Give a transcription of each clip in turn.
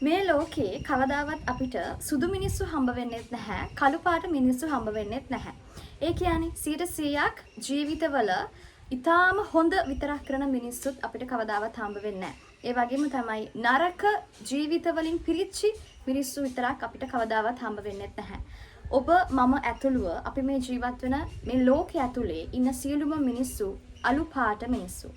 මේ ලෝකේ කවදාවත් අපිට සුදු මිනිස්සු හම්බ වෙන්නෙත් නැහැ, කළු පාට මිනිස්සු හම්බ වෙන්නෙත් නැහැ. ඒ කියන්නේ 100%ක් ජීවිතවල ඊටාම හොඳ විතරක් කරන මිනිස්සුත් අපිට කවදාවත් හම්බ වෙන්නේ නැහැ. ඒ වගේම තමයි නරක ජීවිතවලින් පිරිච්චි මිනිස්සු විතරක් අපිට කවදාවත් හම්බ වෙන්නෙත් නැහැ. ඔබ මම ඇතුළුව අපි මේ ජීවත් වෙන මේ ලෝකයේ ඇතුලේ ඉන්න සියලුම මිනිස්සු අලු පාට මිනිස්සු.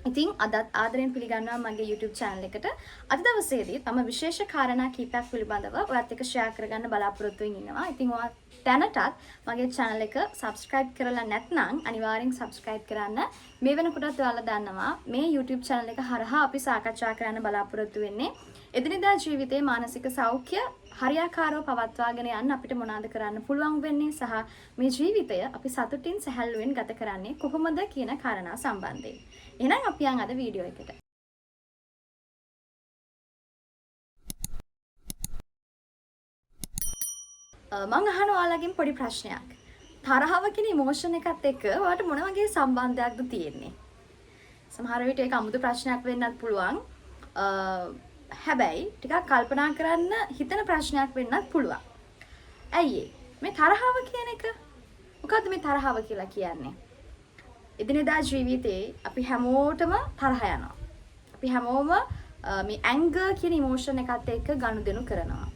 ඉතින් අදත් ආදරෙන් පිළිගන්නවා මගේ YouTube channel එකට. අද දවසේදී තම විශේෂ කාරණා කීපයක් පිළිබඳව ඔයත් එක්ක share කරගන්න බලාපොරොත්තු වෙනවා. ඉතින් ඔයා දැනටත් මගේ channel එක subscribe කරලා නැත්නම් අනිවාර්යෙන් subscribe කරන්න. මේ වෙනකොටත් ඔයාලා දන්නවා මේ YouTube channel එක හරහා අපි සාකච්ඡා කරන්න බලාපොරොත්තු වෙන්නේ එදිනෙදා ජීවිතයේ මානසික සෞඛ්‍ය හරියාකාරව පවත්වාගෙන යන්න අපිට මොනවාද කරන්න පුළුවන් වෙන්නේ සහ මේ ජීවිතය අපි සතුටින් සැහැල්ලුවෙන් ගත කරන්නේ කොහොමද කියන කාරණා සම්බන්ධයෙන්. එහෙනම් අපි යන් අද වීඩියෝ එකට. මම අහන ඔයාලගෙන් පොඩි ප්‍රශ්නයක්. තරහව කියන ඉමෝෂන් එකත් එක්ක ඔයාලට මොන වගේ සම්බන්ධයක්ද තියෙන්නේ? සමහර විට ඒක අමුතු ප්‍රශ්නයක් වෙන්නත් පුළුවන්. හැබැයි ටිකක් කල්පනා කරන්න හිතන ප්‍රශ්නයක් වෙන්නත් පුළුවන්. ඇයි මේ තරහව කියන එක? මොකද්ද මේ තරහව කියලා කියන්නේ? එදිනෙදා ජීවිතේ අපි හැමෝටම තරහ යනවා. අපි හැමෝම මේ ඇන්ගර් කියන ඉමෝෂන් එකත් එක්ක ගනුදෙනු කරනවා.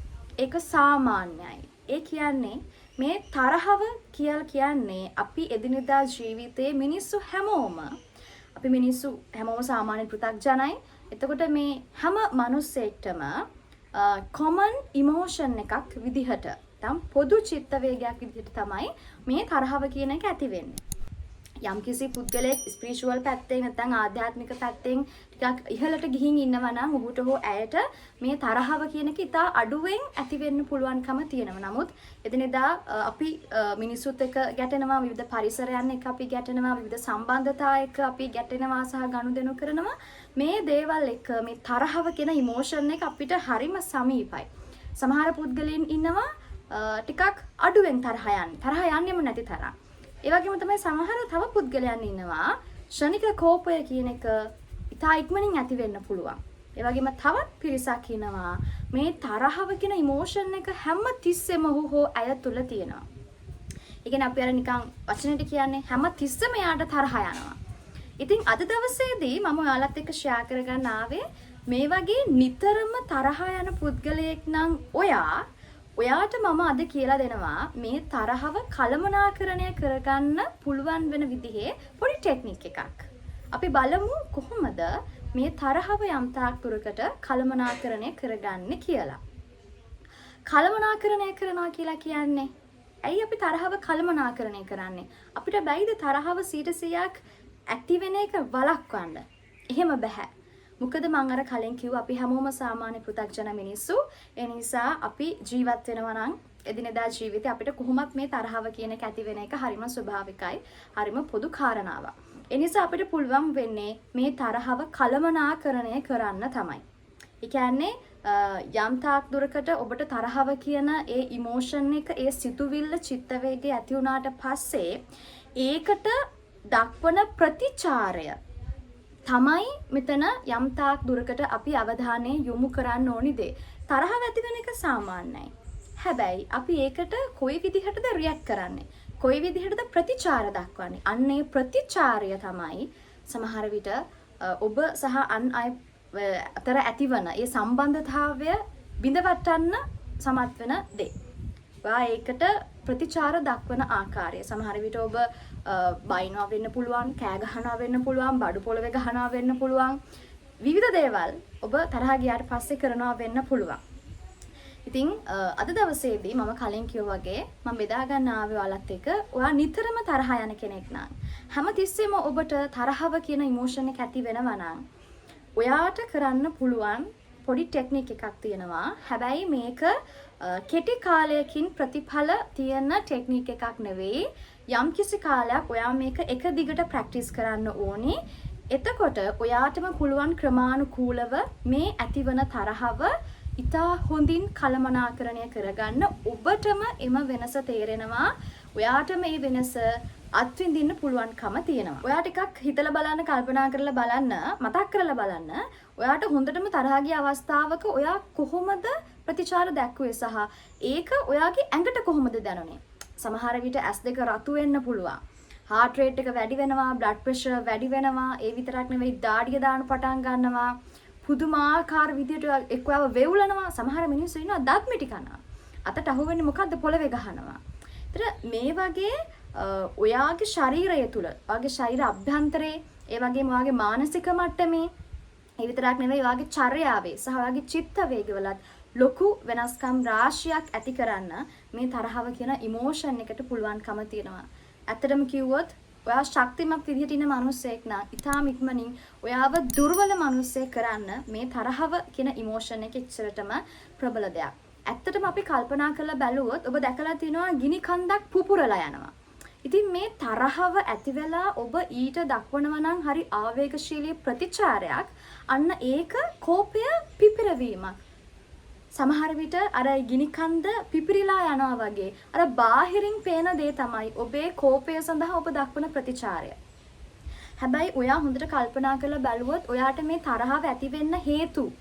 ඒක සාමාන්‍යයි. ඒ කියන්නේ මේ තරහව කියලා කියන්නේ අපි එදිනෙදා ජීවිතේ මිනිස්සු හැමෝම සාමාන්‍ය පෘථග්ජනයි. එතකොට මේ හැම මිනිස්සෙක්ටම common emotion එකක් විදිහට පොදු චිත්ත වේගයක් විදිහට තමයි මේ තරහව කියන එක ඇති වෙන්නේ. යම්කිසි පුද්ගලයෙක් ස්පිරිචුවල් පැත්තෙන් නැත්නම් ආධ්‍යාත්මික පැත්තෙන් ටිකක් ඉහළට ගිහින් ඉන්නවා නම් ඔහුට හෝ ඇයට මේ තරහව කියන එක ඉතා අඩුවෙන් ඇති වෙන්න පුළුවන්කම තියෙනවා. නමුත් එදිනෙදා අපි මිනිස්සුත් එක්ක ගැටෙනවා, විවිධ පරිසරයන් එක්ක අපි ගැටෙනවා, විවිධ සම්බන්ධතා එක්ක අපි ගැටෙනවා සහ ගනුදෙනු කරනවා. මේ දේවල් එක්ක මේ තරහව කියන ඉමෝෂන් එක අපිට හරිම සමීපයි. සමහර පුද්ගලයන් ඉන්නවා ටිකක් අඩුවෙන් තරහ යන්නෙම නැති තරම්. ඒ වගේම තමයි සමහර තව පුද්ගලයන් ඉන්නවා ශනික කෝපය කියන එක ඉතා ඉක්මනින් ඇති වෙන්න පුළුවන්. ඒ වගේම තවත් පිරිසක් ඉන්නවා මේ තරහව කියන ඉමෝෂන් එක හැම තිස්සෙම හෝ ඇය තුල තියෙනවා. ඒ කියන්නේ අපි අර නිකන් වචනෙට කියන්නේ හැම තිස්සෙම යාට තරහ යනවා. ඉතින් අද දවසේදී මම ඔයාලත් එක්ක ෂෙයා කරගන්න ආවේ මේ වගේ නිතරම තරහ යන පුද්ගලයෙක් නම් ඔයාට මම අද කියලා දෙනවා මේ තරහව කළමනාකරණය කරගන්න පුළුවන් වෙන විදිහේ පොඩි ටෙක්නික් එකක්. අපි බලමු කොහොමද මේ තරහව යම් තාක් දුරකට කළමනාකරණය කරගන්නේ කියලා. කළමනාකරණය කරනවා කියලා කියන්නේ ඇයි අපි තරහව කළමනාකරණය කරන්නේ? අපිට බැයිද තරහව 100%ක් ඇක්ටිව් වෙන එක වළක්වන්න? එහෙම බෑ. මොකද මම අර කලින් කිව්වා අපි හැමෝම සාමාන්‍ය පෘථග්ජන මිනිස්සු. ඒ නිසා අපි ජීවත් වෙනවා නම් එදිනෙදා ජීවිතේ අපිට කොහොමත් මේ තරහව කියන එක ඇති වෙන එක හරිම ස්වභාවිකයි. හරිම පොදු කාරණාවක්. ඒ නිසා අපිට පුළුවන් වෙන්නේ මේ තරහව කළමනාකරණය කරන්න තමයි. ඒ කියන්නේ යම් තාක් දුරකට ඔබට තරහව කියන ඒ ඉමෝෂන් එක, ඒ සිතුවිල්ල, චිත්ත වේගය ඇති වුණාට පස්සේ ඒකට දක්වන ප්‍රතිචාරය තමයි මෙතන යම් තාක් දුරකට අපි අවධානය යොමු කරන්න ඕනි දේ. තරහ ඇති වෙන එක සාමාන්‍යයි. හැබැයි අපි ඒකට කොයි විදිහටද රියැක්ට් කරන්නේ? කොයි විදිහටද ප්‍රතිචාර දක්වන්නේ? අන්න ඒ ප්‍රතිචාරය තමයි සමහර විට ඔබ සහ අන් අය අතර ඇතිවන ඒ සම්බන්ධතාවය බිඳවට්ටන්න සමත් වෙන දේ. ඒකට ප්‍රතිචාර දක්වන ආකාරය. සමහර විට ඔබ බයිනවා වෙන්න පුළුවන්, කෑ ගහනවා වෙන්න පුළුවන්, බඩු පොළවේ ගහනවා වෙන්න පුළුවන්. විවිධ දේවල් ඔබ තරහ ගියාට පස්සේ කරනවා වෙන්න පුළුවන්. ඉතින් අද දවසේදී මම කලින් කිව්වා වගේ මම බෙදා ගන්න ආවේ ඔයාලත් එක්ක. ඔයා නිතරම තරහ යන කෙනෙක් නම් හැමතිස්සෙම ඔබට තරහව කියන ඉමෝෂන් එක ඇති වෙනවා නම් ඔයාට කරන්න පුළුවන් පොඩි ටෙක්නික් එකක් තියෙනවා. හැබැයි මේක කෙටි කාලයකින් ප්‍රතිඵල තියෙන ටෙක්නික් එකක් නෙවෙයි. යම්කිසි කාලයක් ඔයා මේක එක දිගට ප්‍රැක්ටිස් කරන්න ඕනේ. එතකොට ඔයාටම පුළුවන් ක්‍රමානුකූලව මේ ඇතිවන තරහව ඉතා හොඳින් කළමනාකරණය කරගන්න. ඔබටම එම වෙනස තේරෙනවා. ඔයාට මේ වෙනස අත්විඳින්න පුළුවන්කම තියෙනවා. ඔයා ටිකක් හිතලා බලන්න, කල්පනා කරලා බලන්න, මතක් කරලා බලන්න. ඔයාට හොඳටම තරහ ගිය අවස්ථාවක ඔයා කොහොමද ප්‍රතිචාර දැක්ුවේ සහ ඒක ඔයාගේ ඇඟට කොහොමද දැනුනේ? සමහර විට S2 රතු වෙන්න පුළුවන්. heart rate එක වැඩි වෙනවා, blood pressure වැඩි වෙනවා. ඒ විතරක් නෙවෙයි දාඩිය දාන්න පටන් ගන්නවා. පුදුමාකාර විදියට එක්කව වෙවුලනවා. සමහර මිනිස්සු ඉන්නවා දත් මිටි කනවා. අතට අහුවෙන්නේ මොකද්ද? පොළවේ ගහනවා. ඒතර මේ වගේ ඔයාගේ ශරීරය තුල, ඔයාගේ ශරීර අභ්‍යන්තරේ, ඒ වගේම ඔයාගේ මානසික මට්ටමේ, ඒ විතරක් නෙවෙයි ඔයාගේ චර්යාවේ සහ ඔයාගේ චිත්ත වේගවලත් ලොකු වෙනස්කම් රාශියක් ඇති කරන්න මේ තරහව කියන ඉමෝෂන් එකට පුළුවන්කම තියෙනවා. ඇත්තටම කිව්වොත් ඔයා ශක්තිමත් විදිහට ඉන්න මිනිස්සෙක් නම් ඉතාම ඉක්මනින් ඔයාව දුර්වල මිනිස්සෙක් කරන්න මේ තරහව කියන ඉමෝෂන් එක ඉච්චරටම ප්‍රබල දෙයක්. ඇත්තටම අපි කල්පනා කරලා බැලුවොත් ඔබ දැකලා තියෙනවා ගිනි කන්දක් පුපුරලා යනවා. ඉතින් මේ තරහව ඇති වෙලා ඔබ ඊට දක්වනවා නම් හරි ආවේගශීලී ප්‍රතිචාරයක්, අන්න ඒක කෝපය පිපිරවීමක්. සමහර විට අර ගිනි කන්ද පිපිරිලා යනවා වගේ අර බාහිරින් පේන දේ තමයි ඔබේ කෝපය සඳහා ඔබ දක්වන ප්‍රතිචාරය. හැබැයි ඔයා හොඳට කල්පනා කරලා බැලුවොත් ඔයාට මේ තරහව ඇති වෙන්න හේතු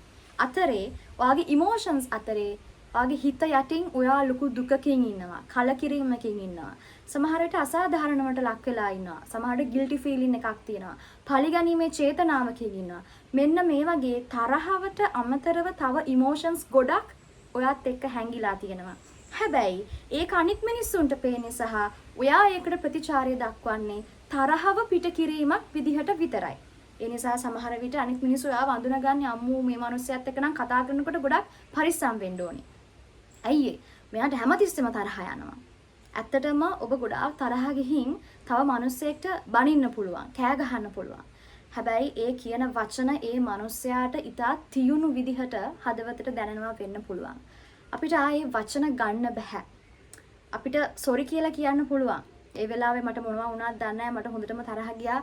අතරේ, ඔයාගේ ඉමෝෂන්ස් අතරේ, ඔයාගේ හිත යටින් ඔයා ලොකු දුකකින් ඉන්නවා, කලකිරීමකින් ඉන්නවා. සමහර විට අසාධාරණවට ලක් වෙලා ඉන්නවා. සමහර විට ගිල්ටි ෆීලින් එකක් තියෙනවා. පරිගැනීමේ චේතනාවකින් ඉන්නවා. මෙන්න මේ වගේ තරහවට අමතරව තව ඉමෝෂන්ස් ගොඩක් ඔයාත් එක්ක හැංගිලා තියෙනවා. හැබැයි ඒක අනිත් මිනිස්සුන්ට පේන්නේ සහ ඔයා ඒකට ප්‍රතිචාරය දක්වන්නේ තරහව පිට කිරීමක් විදිහට විතරයි. ඒ නිසා සමහර විට අනිත් මිනිස්සු ඔයාව අඳුනගන්නේ අම්මෝ මේ මිනිස්සයාත් එක්ක නම් කතා කරනකොට ගොඩක් පරිස්සම් වෙන්න ඕනේ. අයියේ මෙයාට හැමතිස්සෙම තරහ යනවා. ඇත්තටම ඔබ ගොඩාක් තරහ ගිහින් තව මිනිස්සෙක්ට බනින්න පුළුවන්, කෑ ගහන්න පුළුවන්. හැබැයි ඒ කියන වචන ඒ මිනිස්සයාට ඉතා තියුණු විදිහට හදවතට දැනෙනවා වෙන්න පුළුවන්. අපිට ආයේ වචන ගන්න බෑ. අපිට සොරි කියලා කියන්න පුළුවන්. ඒ වෙලාවේ මට මොනවා වුණාද දන්නේ නැහැ, මට හොඳටම තරහ ගියා.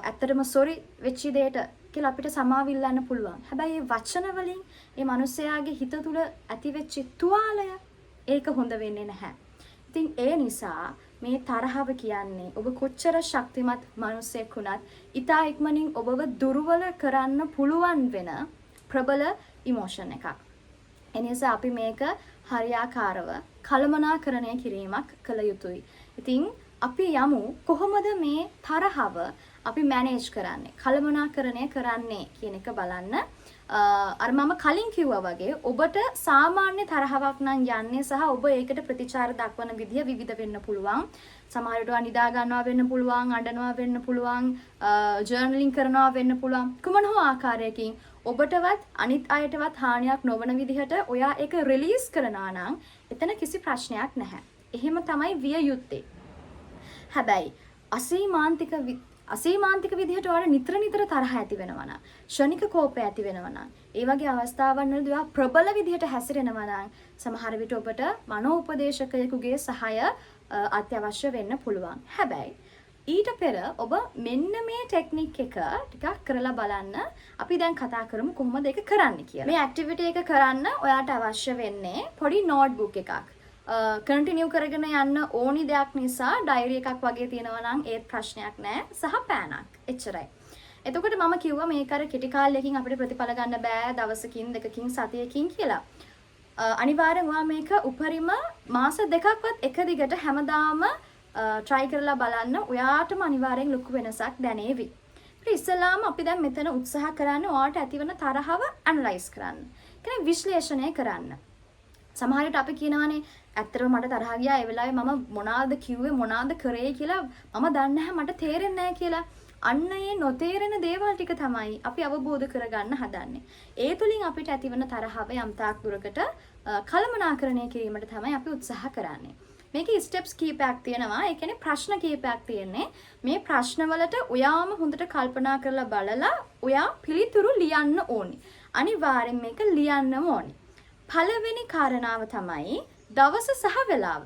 ඇත්තටම සොරි වෙච්ච දෙයට කියලා අපිට සමාව ඉල්ලන්න පුළුවන්. හැබැයි මේ වචන වලින් මේ මිනිස්සයාගේ හිත තුල ඇතිවෙච්ච තුවාලය ඒක හොඳ වෙන්නේ නැහැ. ඉතින් ඒ නිසා මේ තරහව කියන්නේ ඔබ කොච්චර ශක්තිමත් මිනිසෙක් වුණත් ඉතා ඉක්මනින් ඔබව දුර්වල කරන්න පුළුවන් වෙන ප්‍රබල ඉමෝෂන් එකක්. ඒ නිසා අපි මේක හරියාකාරව කළමනාකරණය කිරීමක් කළ යුතුයි. ඉතින් අපි යමු කොහොමද මේ තරහව අපි මැනේජ් කරන්නේ, කළමනාකරණය කරන්නේ කියන එක බලන්න. අර මම කලින් කිව්වා වගේ ඔබට සාමාන්‍ය තරහවක් නම් යන්නේ සහ ඔබ ඒකට ප්‍රතිචාර දක්වන විදිය විවිධ වෙන්න පුළුවන්. සමහර විට නිදා ගන්නවා වෙන්න පුළුවන්, අඬනවා වෙන්න පුළුවන්, ජර්නලින් කරනවා වෙන්න පුළුවන්. කුමන හෝ ආකාරයකින් ඔබටවත් අනිත් අයටවත් හානියක් නොවන විදිහට ඔයා ඒක රිලීස් කරනවා නම් එතන කිසි ප්‍රශ්නයක් නැහැ. එහෙම තමයි විය යුත්තේ. හැබැයි අසීමාන්තික විදිහට ඔයාලා නිතර නිතර තරහ ඇති වෙනවා නම්, ශනික කෝපය ඇති වෙනවා නම්, ඒ වගේ අවස්ථාවන් වලදී ඔයා ප්‍රබල විදිහට හැසිරෙනවා නම් සමහර විට ඔබට මනෝපදේශකයෙකුගේ සහාය අත්‍යවශ්‍ය වෙන්න පුළුවන්. හැබැයි ඊට පෙර ඔබ මෙන්න මේ ටෙක්නික් එක ටිකක් කරලා බලන්න. අපි දැන් කතා කරමු කොහොමද ඒක කරන්න කියලා. මේ ඇක්ටිවිටි එක කරන්න ඔයාට අවශ්‍ය වෙන්නේ පොඩි නෝට්බුක් එකක්. කන්ටිනියු කරගෙන යන්න ඕනි දෙයක් නිසා ඩයරි එකක් වගේ තියෙනවා නම් ඒත් ප්‍රශ්නයක් නැහැ, සහ පෑනක්. එච්චරයි. එතකොට මම කිව්වා මේක අර කෙටි කාලයකින් අපිට ප්‍රතිඵල ගන්න බෑ, දවසකින් දෙකකින් සතියකින් කියලා. අනිවාර්යෙන් ඔයා මේක උපරිම මාස දෙකක්වත් එක දිගට හැමදාම try කරලා බලන්න. ඔයාටම අනිවාර්යෙන් ලොකු වෙනසක් දැනේවි. ඊට ඉස්සෙල්ලාම අපි දැන් මෙතන උත්සාහ කරන්නේ ඔයාට ඇතිවන තරහව ඇනලයිස් කරන්න. කියන්නේ විශ්ලේෂණය කරන්න. සමහර විට අපි කියනවානේ ඇත්තටම මට තරහ ගියා, ඒ වෙලාවේ මම මොනවාද කිව්වේ, මොනවාද කරේ කියලා මම දන්නේ නැහැ, මට තේරෙන්නේ නැහැ කියලා. අන්න ඒ නොතේරෙන දේවල් ටික තමයි අපි අවබෝධ කරගන්න හදන්නේ. ඒ තුලින් අපිට ඇතිවන තරහව යම් තාක් දුරකට කළමනාකරණය කිරීමට තමයි අපි උත්සාහ කරන්නේ. මේකේ ස්ටෙප්ස් කීපයක් තියෙනවා. ඒ කියන්නේ ප්‍රශ්න කීපයක් තියෙන්නේ. මේ ප්‍රශ්නවලට ඔයාම හොඳට කල්පනා කරලා බලලා ඔයා පිළිතුරු ලියන්න ඕනි. අනිවාර්යෙන් මේක ලියන්නම ඕනි. පළවෙනි කාරණාව තමයි දවස සහ වෙලාව.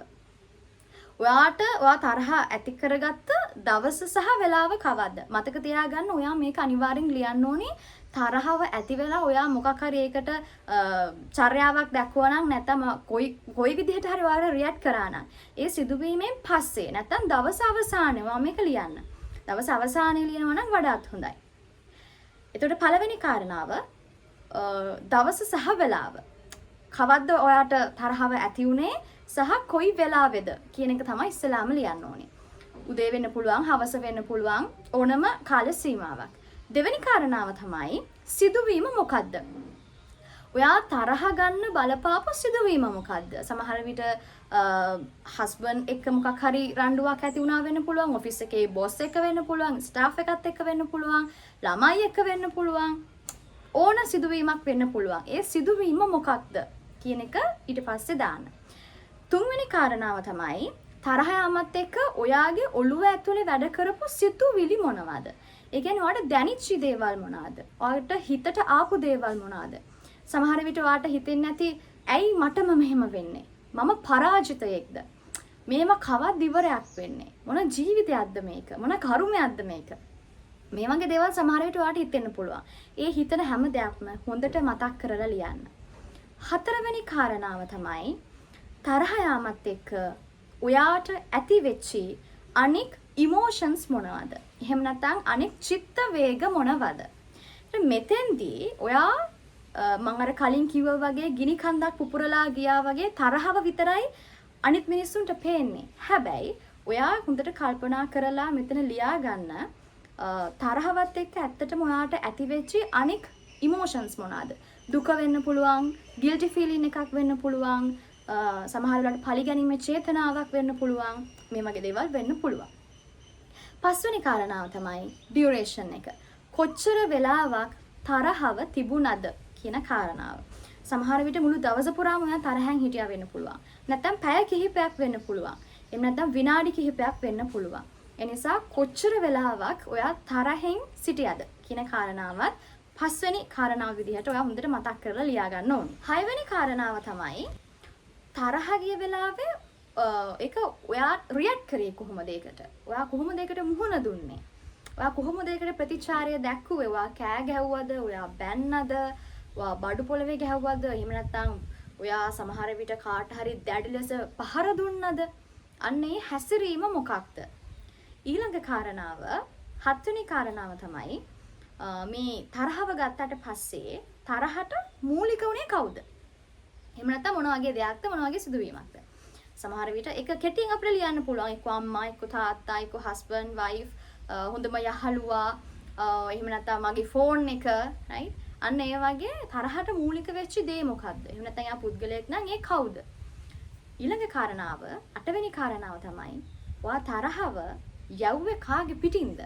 ඔයා තරහ ඇති කරගත්ත දවස සහ වෙලාව කවද්ද? මතක තියාගන්න ඔයා මේක අනිවාර්යෙන් ලියන්න ඕනේ. තරහව ඇති වෙලා ඔයා මොකක් හරි ඒකට චර්යාවක් දැක්වුවා නම් නැත්නම් කොයි විදිහට හරි ඔයාලා රියැක්ට් කරා නම් ඒ සිදුවීමෙන් පස්සේ නැත්නම් දවස් අවසානයේ මම මේක ලියන්න. දවස් අවසානයේ ලියනවා නම් වඩාත් හොඳයි. එතකොට පළවෙනි කාරණාව දවස සහ වෙලාව. කවද්ද ඔයාට තරහව ඇති උනේ සහ කොයි වෙලාවේද කියන එක තමයි ඉස්සෙල්ලාම ලියන්න ඕනේ. උදේ වෙන්න පුළුවන්, හවස වෙන්න පුළුවන්, ඕනම කාල සීමාවක්. දෙවෙනි කාරණාව තමයි සිදුවීම මොකද්ද? ඔයා තරහ ගන්න බලපාපු සිදුවීම මොකද්ද? සමහර විට හස්බන්ඩ් එක්ක මොකක් හරි රණ්ඩුවක් ඇති වුණා වෙන්න පුළුවන්, ඔෆිස් එකේ බොස් එක්ක වෙන්න පුළුවන්, ස්ටාෆ් එකත් එක්ක වෙන්න පුළුවන්, ළමයි එක්ක වෙන්න පුළුවන්. ඕන සිදුවීමක් වෙන්න පුළුවන්. ඒ සිදුවීම මොකක්ද කියන එක ඊට පස්සේ දාන්න. තුන්වෙනි කාරණාව තමයි තරහ යාමත් එක්ක ඔයාගේ ඔළුව ඇතුලේ වැඩ කරපු සිතුවිලි මොනවද? ඒ කියන්නේ ඔයාට දැනෙච්ච දේවල් මොනවාද? ඔයාට හිතට ආපු දේවල් මොනවාද? සමහර විට ඔයාට හිතෙන්නේ නැති ඇයි මටම මෙහෙම වෙන්නේ? මම පරාජිතයෙක්ද? මේව කවද්ද ඉවරයක් වෙන්නේ? මොන ජීවිතයක්ද මේක? මොන කර්මයක්ද මේක? මේ වගේ දේවල් සමහර විට ඔයාට හිතෙන්න පුළුවන්. ඒ හිතන හැම දෙයක්ම හොඳට මතක් කරලා ලියන්න. හතරවෙනි කාරණාව තමයි තරහ යාමත් එක්ක ඔයාට ඇති වෙච්චි අනික් ඉමෝෂන්ස් මොනවද? එහෙම නැත්නම් අනික් චිත්ත වේග මොනවද? මෙතෙන්දී ඔයා මම අර කලින් කිව්වා වගේ ගිනි කන්දක් පුපුරලා ගියා වගේ තරහව විතරයි අනිත් මිනිස්සුන්ට පේන්නේ. හැබැයි ඔයා හොඳට කල්පනා කරලා මෙතන ලියා ගන්න තරහවත් එක්ක ඇත්තටම ඔයාට ඇති වෙච්චි අනික් ඉමෝෂන්ස් මොනවාද? දුක වෙන්න පුළුවන්, ගිල්ටි ෆීලින් එකක් වෙන්න පුළුවන්, සමහර වෙලාවට පරිගැනීමේ චේතනාවක් වෙන්න පුළුවන්. මේ වගේ දේවල් වෙන්න පුළුවන්. පස්වෙනි කාරණාව තමයි ඩියුරේෂන් එක. කොච්චර වෙලාවක් තරහව තිබුණද කියන කාරණාව. සමහර විට මුළු දවස පුරාම ඔයා තරහෙන් හිටියා වෙන්න පුළුවන්. නැත්නම් පැය කිහිපයක් වෙන්න පුළුවන්. එහෙම නැත්නම් විනාඩි කිහිපයක් වෙන්න පුළුවන්. ඒ නිසා කොච්චර වෙලාවක් ඔයා තරහෙන් සිටියද කියන කාරණාවත් පස්වෙනි කාරණාව විදිහට ඔයා හොඳට මතක් කරලා ලියා ගන්න ඕනේ. හයවෙනි කාරණාව තමයි තරහ ගිය වෙලාවේ ඒක ඔයා රියැක්ට් කරේ කොහොමද ඒකට? ඔයා කොහොමද ඒකට මුහුණ දුන්නේ? ඔයා කොහොමද ඒකට ප්‍රතිචාරය දැක්කුවේ? ඔයා කෑ ගැහුවද? ඔයා බැන්නද? ඔයා බඩු පොළවේ ගැහුවද? එහෙම නැත්නම් ඔයා සමහර විට කාට හරි දැඩි ලෙස පහර දුන්නද? අන්න ඒ හැසිරීම මොකක්ද? ඊළඟ කාරණාව හත්වෙනි කාරණාව තමයි මේ තරහව ගත්තට පස්සේ තරහට මූලික උනේ කවුද? එහෙම නැත්නම් මොන වගේ දෙයක්ද මොන වගේ සිදුවීමක්ද? සමහර විට එක කෙටියෙන් අපිට ලියන්න පුළුවන් එක්ක අම්මා එක්ක තාත්තා එක්ක හස්බන්ඩ් වයිෆ් හොඳම යහළුවා එහෙම නැත්නම් මගේ ෆෝන් එක රයිට් අන්න ඒ වගේ තරහට මූලික වෙච්ච දේ මොකක්ද? එහෙම නැත්නම් යා පුද්ගලයෙක් නම් ඒ කවුද? ඊළඟ කාරණාව අටවෙනි කාරණාව තමයි ඔයා තරහව යව්වේ කාගේ පිටින්ද?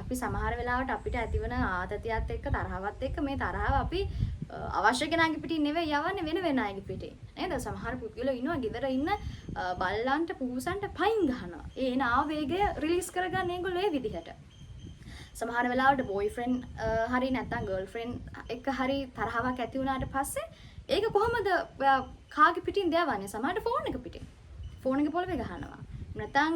අපි සමහර වෙලාවට අපිට ඇතිවන ආතතියත් එක්ක තරහවත් එක්ක මේ තරහව අපි අවශ්‍ය කෙනාගේ පිටින් නෙවෙයි යවන්නේ වෙන අයගේ පිටින්. නේද? සමහර පුද්ගලයෝ ඉන්නවා ගෙදර ඉන්න බල්ලන්ට පුහුසන්ට පයින් ගහනවා. ඒ එන ආවේගය රිලීස් කරගන්න ඒගොල්ලෝ ඒ විදිහට. සමහර වෙලාවට බොයිෆ්‍රෙන්ඩ් හරි නැත්නම් ගර්ල්ෆ්‍රෙන්ඩ් එක්ක හරි තරහවක් ඇති වුණාට පස්සේ ඒක කොහොමද කාගේ පිටින් දයවන්නේ? සමහරට ෆෝන් එක පිටින්. ෆෝන් එක පොළවේ ගහනවා. නැත්නම්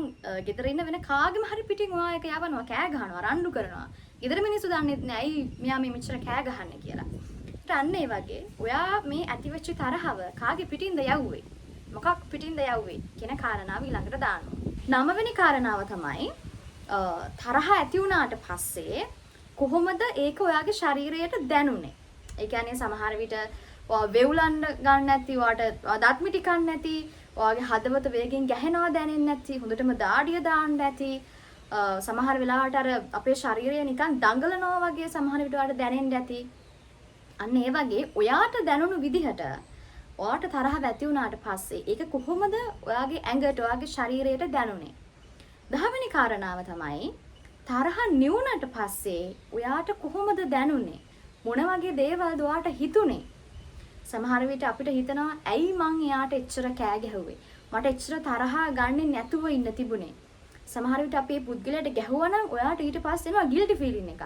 ගෙදර ඉන්න වෙන කාගෙම හරි පිටින් ඔයා එක යවනවා, කෑ ගහනවා, රණ්ඩු කරනවා. ගෙදර මිනිස්සු දන්නේ නැහැ ඇයි මෙයා මේ මෙච්චර කෑ ගහන්නේ කියලා. අන්න ඒ වගේ ඔයා මේ ඇතිවෙච්ච තරහව කාගේ පිටින්ද යවුවේ? මොකක් පිටින්ද යවුවේ කියන කාරණාව ඊළඟට දාන්න ඕනේ. 9 වෙනි කාරණාව තමයි තරහ ඇති වුණාට පස්සේ කොහොමද ඒක ඔයාගේ ශරීරයට දැනුනේ? ඒ කියන්නේ සමහර විට වෙවුලන්න ගන්න නැති, ඔයාට දත් මිටි කන්න නැති, ඔයාගේ හදවත වේගෙන් ගැහෙනවා දැනෙන්නේ නැති, හොඳටම දාඩිය දාන්න නැති, සමහර වෙලාවට අර අපේ ශරීරය නිකන් දඟලනවා වගේ සමහර විට ඔයාට දැනෙන්න ඇති. අන්න ඒ වගේ ඔයාට දැනුණු විදිහට ඔයාට තරහ ඇති වුණාට පස්සේ ඒක කොහොමද ඔයාගේ ඇඟට ඔයාගේ ශරීරයට දැනුනේ? 10 වෙනි කාරණාව තමයි තරහ නිවුණට පස්සේ ඔයාට කොහොමද දැනුනේ? මොන වගේ දේවල්ද ඔයාට හිතුනේ? සමහර විට අපිට හිතනවා ඇයි මං එයාට එච්චර කෑ ගැහුවේ? මට එච්චර තරහ ගන්නෙ නැතුව ඉන්න තිබුණේ. සමහර විට අපි පුද්ගලයාට ගැහුවා නම් ඔයාට ඊට පස්සේ එනවා ගිල්ටි ෆීලින් එකක්.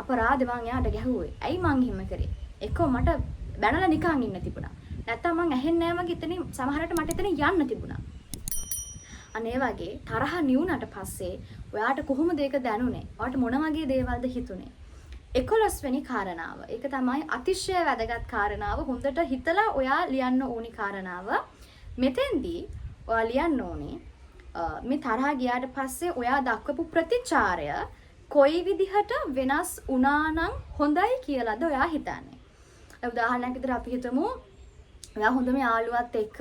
අපරාධ මං එයාට ගැහුවේ. ඇයි මං එහෙම කරේ? එක්කෝ මට බැනලා නිකන් ඉන්න තිබුණා. නැත්තම් මං ඇහෙන්නේ නැහැ වගේ එතනින් සමහරට මට එතන යන්න තිබුණා. අනේ වගේ තරහ නිවුණට පස්සේ ඔයාට කොහොමද ඒක දැනුනේ? ඔයාට මොන වගේ දේවල්ද හිතුනේ? 11 වෙනි කාරණාව. ඒක තමයි අතිශය වැදගත් කාරණාව. හොඳට හිතලා ඔයා ලියන්න ඕනි කාරණාව. මෙතෙන්දී ඔයා ලියන්න ඕනේ මේ තරහා ගියාට පස්සේ ඔයා දක්වපු ප්‍රතිචාරය කොයි විදිහට වෙනස් වුණා නම් හොඳයි කියලාද ඔයා හිතන්නේ. උදාහරණයක් විදිහට අපි හිතමු ඔයා හොඳම යාළුවත් එක්ක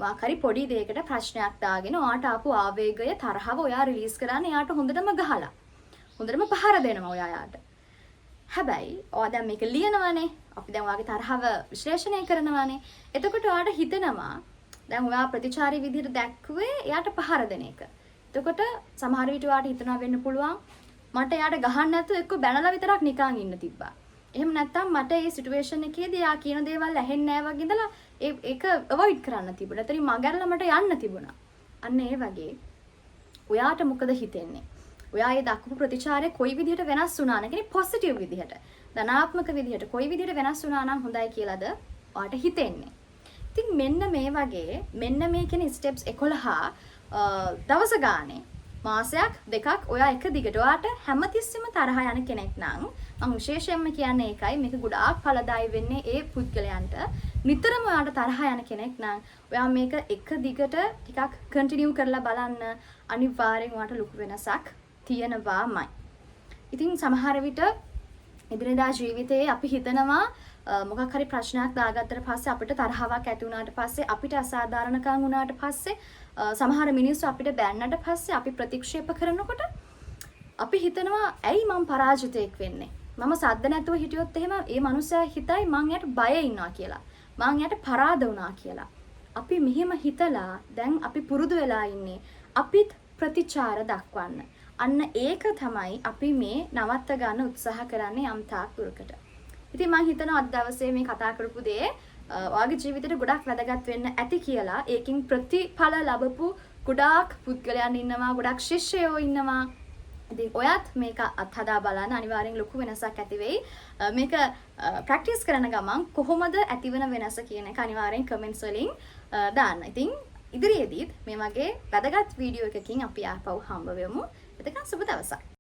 මාකරි පොඩි දෙයකට ප්‍රශ්නයක් දාගෙන ඔයාට ආපු ආවේගය තරහව ඔයා රිලීස් කරන්නේ එයාට හොඳටම ගහලා. හොඳටම පහර දෙනවා ඔයා යාට. හැබැයි ඔයා දැන් මේක ලියනවානේ. අපි දැන් ඔයාගේ තරහව විශ්ලේෂණය කරනවානේ. එතකොට ඔයාට හිතෙනවා දැන් ඔයා ප්‍රතිචාරී විදිහට දැක්කුවේ එයාට පහර දෙන එක. එතකොට සමහර විට ඔයාට හිතනවා වෙන්න පුළුවන් මට එයාට ගහන්න නැතුව එක්ක බැනලා විතරක් නිකන් ඉන්න තිබ්බා. එහෙම නැත්නම් මට මේ සිටුේෂන් එකේදී යා කියන දේවල් ඇහෙන්නේ නැහැ වගේ ඉඳලා ඒක අවොයිඩ් කරන්න තිබුණා. ඒතරි මගහැරලා මට යන්න තිබුණා. අන්න ඒ වගේ ඔයාට මොකද හිතෙන්නේ? ඔයා ඒ දක්වපු ප්‍රතිචාරය කොයි විදිහට වෙනස් වුණා නම් කියන්නේ පොසිටිව් විදිහට, ධනාත්මක විදිහට කොයි විදිහට වෙනස් වුණා නම් හොඳයි කියලාද ඔයාට හිතෙන්නේ? ඉතින් මෙන්න මේ වගේ මෙන්න මේ කියන ස්ටෙප්ස් 11 දවස ගානේ මාසයක් දෙකක් ඔයා එක දිගට ඔයාට හැමතිස්සෙම තරහ යන කෙනෙක් නම් මම විශේෂයෙන්ම කියන්නේ ඒකයි මේක ගොඩාක් ඵලදායී වෙන්නේ ඒ පුද්ගලයන්ට නිතරම ඔයාට තරහ යන කෙනෙක් නම් ඔයා මේක එක දිගට ටිකක් කන්ටිනියු කරලා බලන්න අනිවාර්යෙන් ඔයාට ලොකු වෙනසක් තියෙනවාමයි. ඉතින් සමහර විට එදිනෙදා ජීවිතයේ අපි හිතනවා මොකක් හරි ප්‍රශ්නයක් දාගත්තට පස්සේ අපිට තරහාවක් ඇති වුණාට පස්සේ අපිට අසාධාරණකම් වුණාට පස්සේ සමහර මිනිස්සු අපිට බැන්නට පස්සේ අපි ප්‍රතික්ෂේප කරනකොට අපි හිතනවා ඇයි මම පරාජිතයෙක් වෙන්නේ? මම සද්ද නැතුව හිටියොත් එහෙම ඒ මනුස්සයා හිතයි මං යට බය ඉන්නවා කියලා. මං යට පරාද වුණා කියලා. අපි මෙහෙම හිතලා දැන් අපි පුරුදු වෙලා ඉන්නේ අපිත් ප්‍රතිචාර දක්වන්න. අන්න ඒක තමයි අපි මේ නවත්ත ගන්න උත්සාහ කරන්නේ යම් තාක් දුරකට. ඉතින් මම හිතනවා අද දවසේ මේ කතා කරපු දේ ඔයාගේ ජීවිතේට ගොඩක් වැදගත් වෙන්න ඇති කියලා. ඒකින් ප්‍රතිඵල ලැබපු ගොඩාක් පුද්ගලයන් ඉන්නවා, ගොඩක් ශිෂ්‍යයෝ ඉන්නවා. ඉතින් ඔයත් මේක අත්හදා බලන්න අනිවාර්යෙන් ලොකු වෙනසක් ඇති වෙයි. මේක ප්‍රැක්ටිස් කරන ගමන් කොහොමද ඇතිවන වෙනස කියන එක අනිවාර්යෙන් කමෙන්ට්ස් වලින් දාන්න. ඉතින් ඉදිරියේදීත් මේ වගේ වැදගත් වීඩියෝ එකකින් අපි ආපහු හම්බ වෙමු. එතකන් සුබ දවසක්.